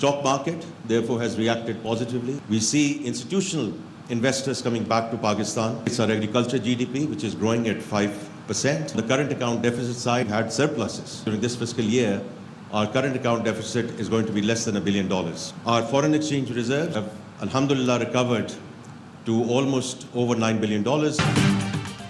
stock market, therefore, has reacted positively. We see institutional investors coming back to Pakistan. It's our agriculture GDP, which is growing at 5%. The current account deficit side had surpluses. During this fiscal year, our current account deficit is going to be less than $1 billion. Our foreign exchange reserves have, alhamdulillah, recovered to almost over $9 billion.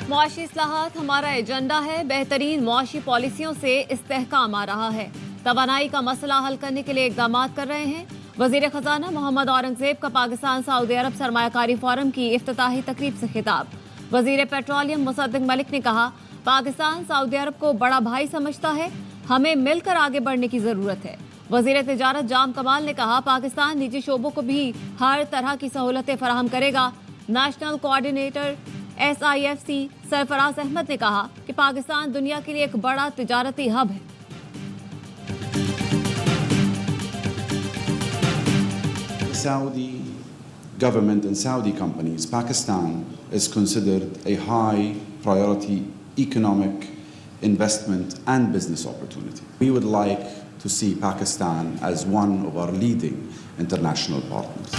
मुआशी इस्लाहात हमारा agenda है। बेहतरीन मुआशी पॉलिसियों से इस्तेहकाम आ रहा है। तवानाई का मसला हल करने के लिए इकदाम कर रहे हैं। वजीर खजाना मोहम्मद औरंगजेब का पाकिस्तान सऊदी अरब सरमायाकारी फोरम की इफ्तिताही तकरीब से खिताब। वजीर पेट्रोलियम मुसद्दिक मलिक ने कहा, पाकिस्तान सऊदी अरब को बड़ा भाई समझता है, हमें मिलकर आगे बढ़ने की जरूरत है। वजीर तिजारत जाम कमाल ने कहा, पाकिस्तान निजी शोबों को भी हर तरह की सहूलतें फराहम करेगा। National coordinator SIFC Sarfaraz Ahmed ने कहा कि पाकिस्तान दुनिया के लिए एक बड़ा तिजारती हब है। Saudi government and Saudi companies, Pakistan is considered a high priority economic investment and business opportunity. We would like to see Pakistan as one of our leading international partners.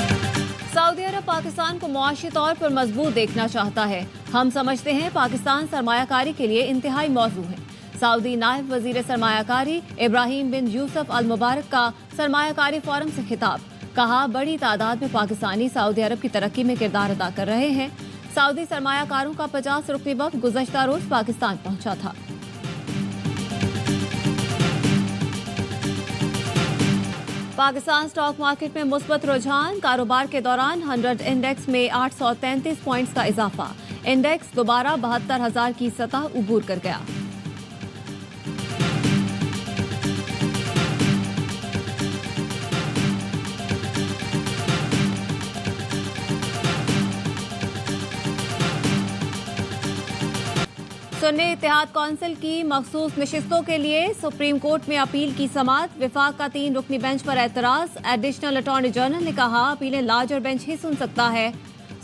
सऊदी अरब पाकिस्तान को मुआशी तौर पर मजबूत देखना चाहता है। हम समझते हैं पाकिस्तान सरमायाकारी के लिए इंतहाई मौजू है। सऊदी नायब वजीर सरमायाकारी इब्राहिम बिन यूसुफ अल मुबारक का सरमायाकारी फोरम से खिताब। कहा, बड़ी तादाद में पाकिस्तानी सऊदी अरब की तरक्की में किरदार अदा कर रहे हैं। सऊदी सरमायाकारों का 50 रुकनी वफ्द गुज़श्ता रोज पाकिस्तान पहुंचा था। पाकिस्तान स्टॉक मार्केट में मुस्बत रुझान। कारोबार के दौरान 100 इंडेक्स में 833 पॉइंट्स का इजाफा। इंडेक्स दोबारा 72,000 की सतह उबूर कर गया। सुन्नी इत्तेहाद कौंसिल की मखसूस नशिस्तों के लिए सुप्रीम कोर्ट में अपील की समाअत। विफाक का 3 रुकनी बेंच पर एतराज। एडिशनल अटॉर्नी जनरल ने कहा, अपीलें लार्जर बेंच ही सुन सकता है।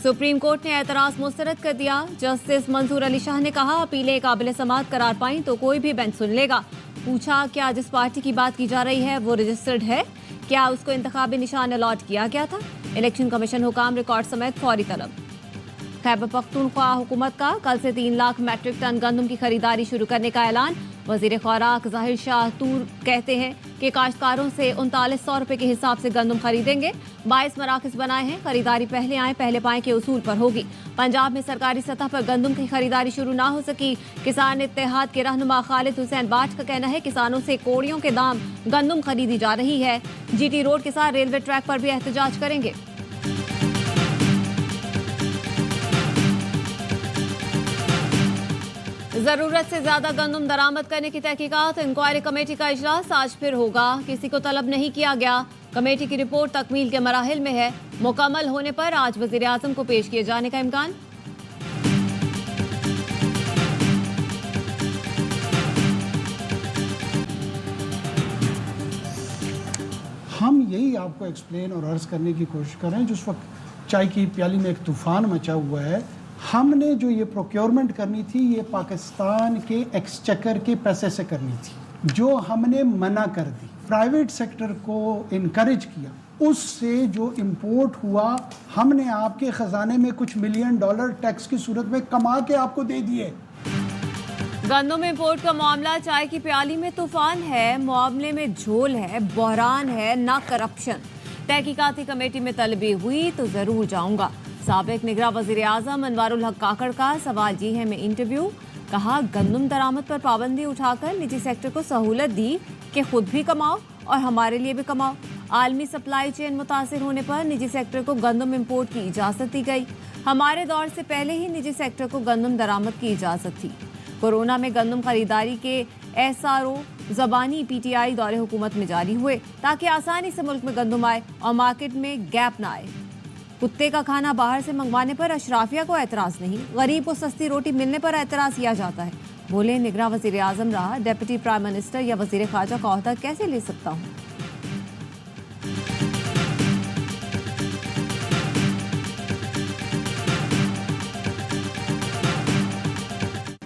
सुप्रीम कोर्ट ने एतराज मुस्तरद कर दिया। जस्टिस मंसूर अली शाह ने कहा, अपीलें काबिल समाअत करार पाई तो कोई भी बेंच सुन लेगा। पूछा, क्या जिस पार्टी की बात की जा रही है वो रजिस्टर्ड है? क्या उसको इंतखाबी निशान अलॉट किया गया था? इलेक्शन कमीशन हुकाम रिकॉर्ड समेत फौरी तलब। खैबर पख्तूनख्वा हुकूमत का कल से 3 लाख मैट्रिक टन गंदम की खरीदारी शुरू करने का ऐलान। वजीर खुराक जाहिर शाह तूर कहते हैं कि काश्तकारों से 3900 रुपए के हिसाब से गंदम खरीदेंगे। 22 मराकज बनाए हैं। खरीदारी पहले आए पहले पाएं के उसूल पर होगी। पंजाब में सरकारी सतह पर गंदम की खरीदारी शुरू ना हो सकी। किसान इत्तेहाद के रहनुमा खालिद हुसैन बाट का कहना है, किसानों से कोड़ियों के दाम गंदम खरीदी जा रही है। GT रोड के साथ रेलवे ट्रैक पर भी एहतजाज करेंगे। जरूरत से ज्यादा गंदम दरामद करने की तहकीकात। इंक्वायरी कमेटी का इजलास आज फिर होगा। किसी को तलब नहीं किया गया। कमेटी की रिपोर्ट तकमील के मराहिल में है। मुकम्मल होने पर आज वजीर आजम को पेश किए जाने का इम्कान। हम यही आपको एक्सप्लेन और अर्ज करने की कोशिश कर रहे हैं। जिस वक्त चाय की प्याली में एक तूफान मचा हुआ है, हमने जो ये प्रोक्योरमेंट करनी थी ये पाकिस्तान के एक्सचेकर के पैसे से करनी थी, जो हमने मना कर दी। प्राइवेट सेक्टर को इनकरेज किया, उससे जो इंपोर्ट हुआ हमने आपके खजाने में कुछ $1 मिलियन टैक्स की सूरत में कमा के आपको दे दिए। गंदम इंपोर्ट का मामला चाय की प्याली में तूफान है। मामले में झोल है, बहरान है, ना करप्शन। तहकीकाती कमेटी में तलबी हुई तो जरूर जाऊंगा। साबिक निगरां वजीर आजम अनवारुल हक काकड़ का सवाल जी है में इंटरव्यू। कहा, गंदम दरामद पर पाबंदी उठाकर निजी सेक्टर को सहूलत दी कि खुद भी कमाओ और हमारे लिए भी कमाओ। आलमी सप्लाई चेन मुतासिर होने पर निजी सेक्टर को गंदम इंपोर्ट की इजाज़त दी गई। हमारे दौर से पहले ही निजी सेक्टर को गंदम दरामद की इजाज़त थी। कोरोना में गंदम खरीदारी के SRO ज़बानी PTI दौरे हुकूमत में जारी हुए ताकि आसानी से मुल्क में गंदम आए और मार्केट में गैप ना आए। कुत्ते का खाना बाहर से मंगवाने पर अशराफिया को एतराज़ नहीं, गरीब को सस्ती रोटी मिलने पर एतराज़ किया जाता है। बोले, निगरां वजीर आजम रहा, डिप्टी प्राइम मिनिस्टर या वजीर ख़ारजा का ओहदा कैसे ले सकता हूँ?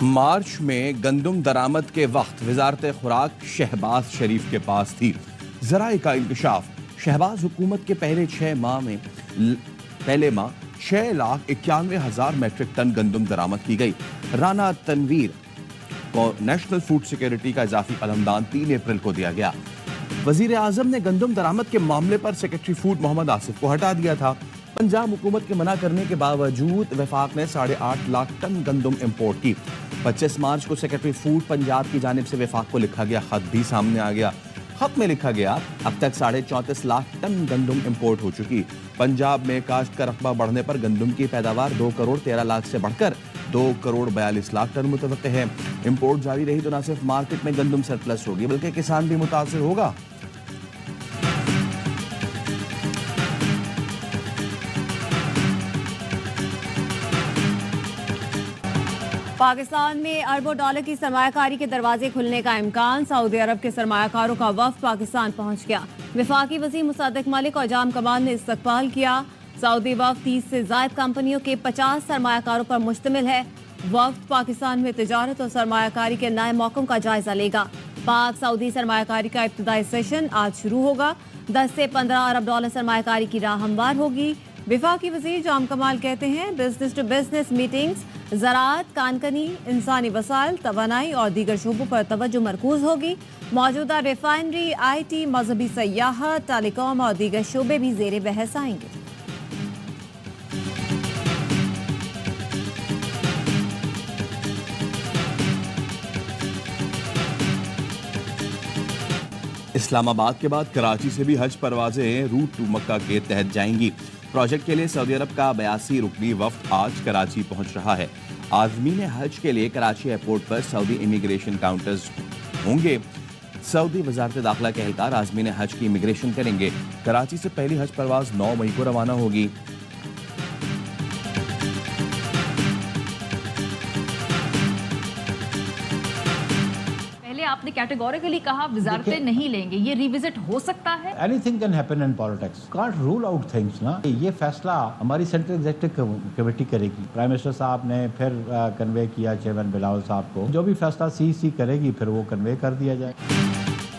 मार्च में गंदम दरामद के वक्त वजारत खुराक शहबाज शरीफ के पास थी। ज़राए का इंकशाफ, शहबाज हुकूमत के पहले 6 माह 6,91,000 मैट्रिक टन गंदम दरामद की गई। राना तनवीर को नेशनल फूड सिक्योरिटी का इजाफी अलमदान 3 अप्रैल को दिया गया। वजीर आजम ने गंदम दरामद के मामले पर सेक्रेटरी फूड मोहम्मद आसिफ को हटा दिया था। पंजाब हुकूमत के मना करने के बावजूद वफाक ने 8.5 लाख टन गंदम इंपोर्ट की। 25 मार्च को सेक्रेटरी फूड पंजाब की जानिब से वफाक को लिखा गया खत भी सामने आ गया। खत में लिखा गया, अब तक 34.5 लाख टन गंदम इंपोर्ट हो चुकी। पंजाब में काश्त का रकबा बढ़ने पर गंदम की पैदावार 2 करोड़ 13 लाख से बढ़कर 2 करोड़ 42 लाख टन मुतवक्के है। इंपोर्ट जारी रही तो न सिर्फ मार्केट में गंदम सरप्लस होगी बल्कि किसान भी मुतासिर होगा। पाकिस्तान में अरबों डॉलर की सरमायाकारी के दरवाजे खुलने का इम्कान। सऊदी अरब के सरमायाकारों का वफ्द पाकिस्तान पहुंच गया। वफाकी वज़ीर मुसद्दिक मलिक और जाम कमाल ने इस्तकबाल किया। सऊदी वफ्द 30 से ज़ायद कंपनियों के 50 सरमायाकारों पर मुश्तमिल है। वफ्द पाकिस्तान में तिजारत और सरमायाकारी के नए मौक़ों का जायजा लेगा। पाक सऊदी सरमायाकारी का इब्तिदाई सेशन आज शुरू होगा। 10 से 15 अरब डॉलर सरमायाकारी की राह हमवार होगी। वफाकी वज़ीर जाम कमाल कहते हैं, बिजनेस टू बिजनेस मीटिंग्स ज़राअत, कानकनी, इंसानी वसाइल, तवानाई और दीगर शोबों पर तवज्जो मरकूज होगी। मौजूदा रिफाइनरी, IT, मजहबी सयाहत, टेलीकॉम और दीगर शोबे भी ज़ेरे बहस आएंगे। इस्लामाबाद के बाद कराची से भी हज परवाजें रूट टू मक्का के तहत जाएंगी। प्रोजेक्ट के लिए सऊदी अरब का 82 रुकनी वफ्द आज कराची पहुंच रहा है। आज़मीन हज के लिए कराची एयरपोर्ट पर सऊदी इमिग्रेशन काउंटर्स होंगे। सऊदी वजारत दाखिला के एहलकार आज़मीन हज की इमिग्रेशन करेंगे। कराची से पहली हज परवाज 9 मई को रवाना होगी। आपने कैटेगोरिकली कहा वजारतें नहीं लेंगे, ये रिविजिट हो सकता है? Anything can happen in politics. Can't rule out things ना। ये फैसला हमारी सेंट्रल एग्जीक्यूटिव कमेटी करेगी। प्राइम मिनिस्टर साहब ने फिर कन्वे किया चेयरमैन बिलावल साहब को, जो भी फैसला CEC करेगी फिर वो कन्वे कर दिया जाए।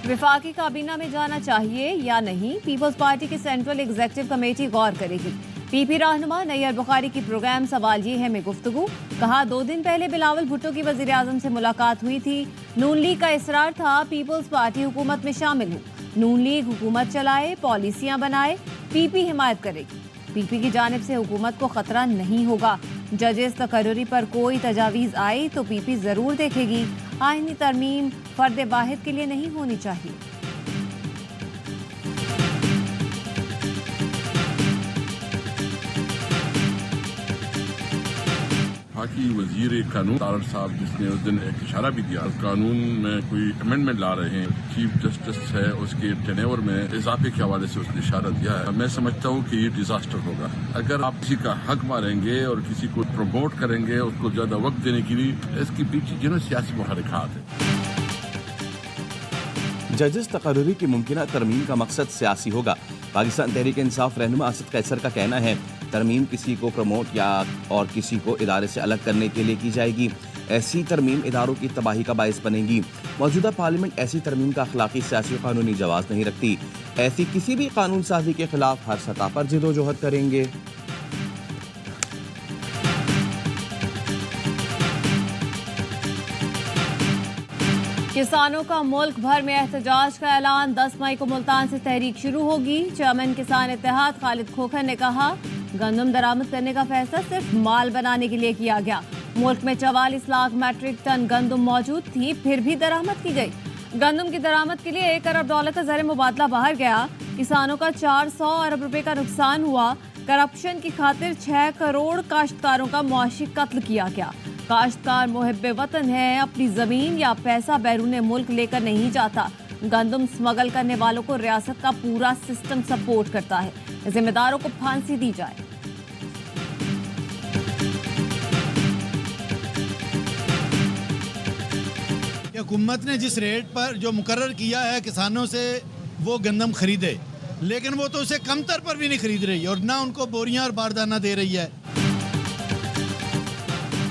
वफाकी काबीना में जाना चाहिए या नहीं, पीपल्स पार्टी की सेंट्रल एग्जीक्यूटिव कमेटी गौर करेगी। PP रहनुमा नैयर बुखारी की प्रोग्राम सवाल ये है में गुफ्तगू। कहा, 2 दिन पहले बिलावल भुट्टो की वजीर आजम से मुलाकात हुई थी। नून लीग का इसरार था पीपल्स पार्टी हुकूमत में शामिल हो। नून लीग हुकूमत चलाए, पॉलिसियां बनाए, PP हिमायत करेगी। PP की जानिब से हुकूमत को खतरा नहीं होगा। जजेस तकर्री पर कोई तजावीज़ आई तो PP जरूर देखेगी। आईनी तरमीम फर्द वाहिद के लिए नहीं होनी चाहिए। वफाकी वजीर कानून तारड़ साहब, जिसने उस दिन एक इशारा भी दिया कानून में कोई अमेंडमेंट ला रहे हैं, चीफ जस्टिस है उसके टेन्योर में इजाफे के हवाले से उसने इशारा दिया है। मैं समझता हूँ कि ये डिजास्टर होगा। अगर आप किसी का हक मारेंगे और किसी को प्रमोट करेंगे, उसको ज्यादा वक्त देने के लिए, इसके पीछे जिन्होंने सियासी मुहारिकात है। जजेस तकर्री की मुमकिना तरमीम का मकसद सियासी होगा। पाकिस्तान तहरीक इंसाफ रहनुमा असद कैसर का कहना है, तरमीम किसी को प्रमोट या और किसी को इदारे से अलग करने के लिए की जाएगी। ऐसी तरमीम इदारों की तबाही का बायस बनेगी। मौजूदा पार्लियामेंट ऐसी तरमीम का अखलाकी, सियासी और कानूनी जवाब नहीं रखती। ऐसी किसी भी कानून साजी के खिलाफ हर सतह पर जिदोजहद करेंगे। किसानों का मुल्क भर में एहतजाज का ऐलान। 10 मई को मुल्तान से तहरीक शुरू होगी। चेयरमैन किसान इत्तेहाद खालिद खोखर ने कहा, गंदम दरामद करने का फैसला सिर्फ माल बनाने के लिए किया गया। मुल्क में 44 लाख मैट्रिक टन गंदम मौजूद थी, फिर भी दरामद की गई। गंदम की दरामद के लिए 1 अरब डॉलर का ज़र मुबादला बाहर गया। किसानों का 400 अरब रुपए का नुकसान हुआ। करप्शन की खातिर 6 करोड़ काश्तकारों का मुआशी कत्ल किया गया। काश्तकार मुहिब्बे वतन है, अपनी जमीन या पैसा बैरून मुल्क लेकर नहीं जाता। गंदम स्मगल करने वालों को रियासत का पूरा सिस्टम सपोर्ट करता है। जिम्मेदारों को फांसी दी जाए। हुकूमत ने जिस रेट पर जो मुकर्रर किया है किसानों से वो गंदम खरीदे, लेकिन वो तो उसे कमतर पर भी नहीं खरीद रही और ना उनको बोरियां और बारदाना दे रही है।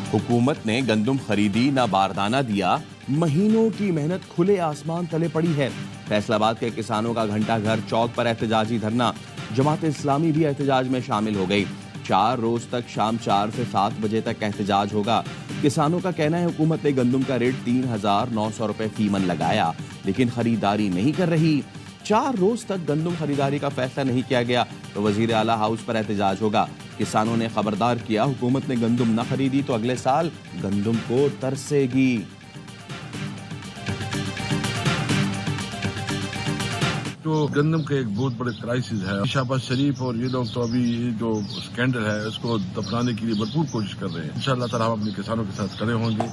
हुकूमत ने गंदम खरीदी, ना बारदाना दिया। महीनों की मेहनत खुले आसमान तले पड़ी है। फैसलाबाद के किसानों का घंटा घर चौक पर एहतजाजी धरना, जमात इस्लामी भी एहतजाज में शामिल हो गई। 4 रोज तक शाम 4 से 7 बजे तक एहतजाज होगा। किसानों का कहना है हुकूमत ने गंदम का रेट 3,900 रुपए फी मन लगाया, लेकिन खरीदारी नहीं कर रही। 4 रोज तक गंदम खरीदारी का फैसला नहीं किया गया तो वजीर आला हाउस पर एहतजाज होगा। किसानों ने खबरदार किया, हुकूमत ने गंदम न खरीदी तो अगले साल गंदम को तरसेगी। तो गंदम का एक बहुत बड़े क्राइसिस है। शहबाज शरीफ और ये लोग तो अभी जो स्कैंडल है उसको दफनाने के लिए भरपूर कोशिश कर रहे हैं। इंशाअल्लाह ताला हम अपने किसानों के साथ खड़े होंगे।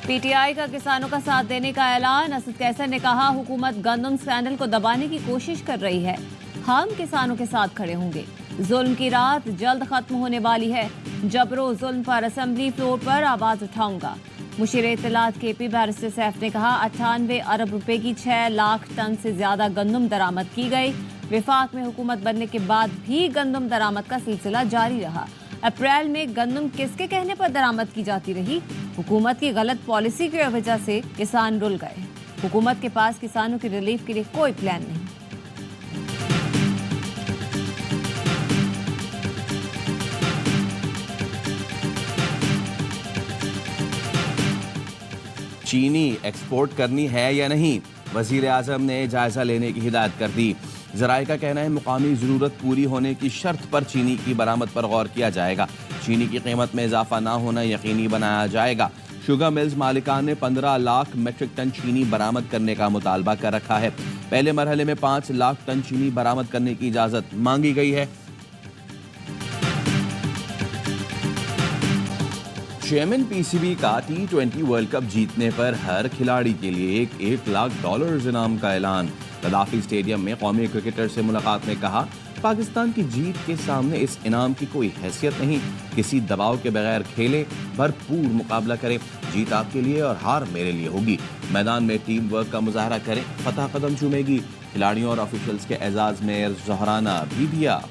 पीटीआई का किसानों का साथ देने का ऐलान। असद कैसर ने कहा, हुकूमत गंदम स्कैंडल को दबाने की कोशिश कर रही है, हम किसानों के साथ खड़े होंगे। जुल्म की रात जल्द खत्म होने वाली है, जबरो जुल्म पर असेंबली फ्लोर पर आवाज उठाऊंगा। मुशीर इत्तलात केपी बैरिस्टर सैफ ने कहा, 98 अरब रुपए की 6 लाख टन से ज्यादा गंदम दरामद की गई। विफाक में हुकूमत बनने के बाद भी गंदम दरामद का सिलसिला जारी रहा। अप्रैल में गंदम किसके कहने पर दरामद की जाती रही? हुकूमत की गलत पॉलिसी की वजह से किसान रुल गए। हुकूमत के पास किसानों की रिलीफ के लिए कोई प्लान नहीं। चीनी एक्सपोर्ट करनी है या नहीं, वजीर आजम ने जायजा लेने की हिदायत कर दी। जराये का कहना है मुकामी जरूरत पूरी होने की शर्त पर चीनी की बरामद पर गौर किया जाएगा। चीनी की कीमत में इजाफा ना होना यकीनी बनाया जाएगा। शुगर मिल्स मालिकान ने 15 लाख मेट्रिक टन चीनी बरामद करने का मुतालबा कर रखा है। पहले मरहले में 5 लाख टन चीनी बरामद करने की इजाजत मांगी गई है। चेयरमैन पीसीबी का T20 वर्ल्ड कप जीतने पर हर खिलाड़ी के लिए $1 लाख इनाम का ऐलान। गद्दाफी स्टेडियम में कौमी क्रिकेटर से मुलाकात में कहा, पाकिस्तान की जीत के सामने इस इनाम की कोई हैसियत नहीं। किसी दबाव के बगैर खेले, भरपूर मुकाबला करें। जीत आपके लिए और हार मेरे लिए होगी। मैदान में टीम वर्क का मुजाहरा करें, फतह कदम चूमेगी। खिलाड़ियों और ऑफिशियल्स के एजाज में ज़ोहराना भी दिया।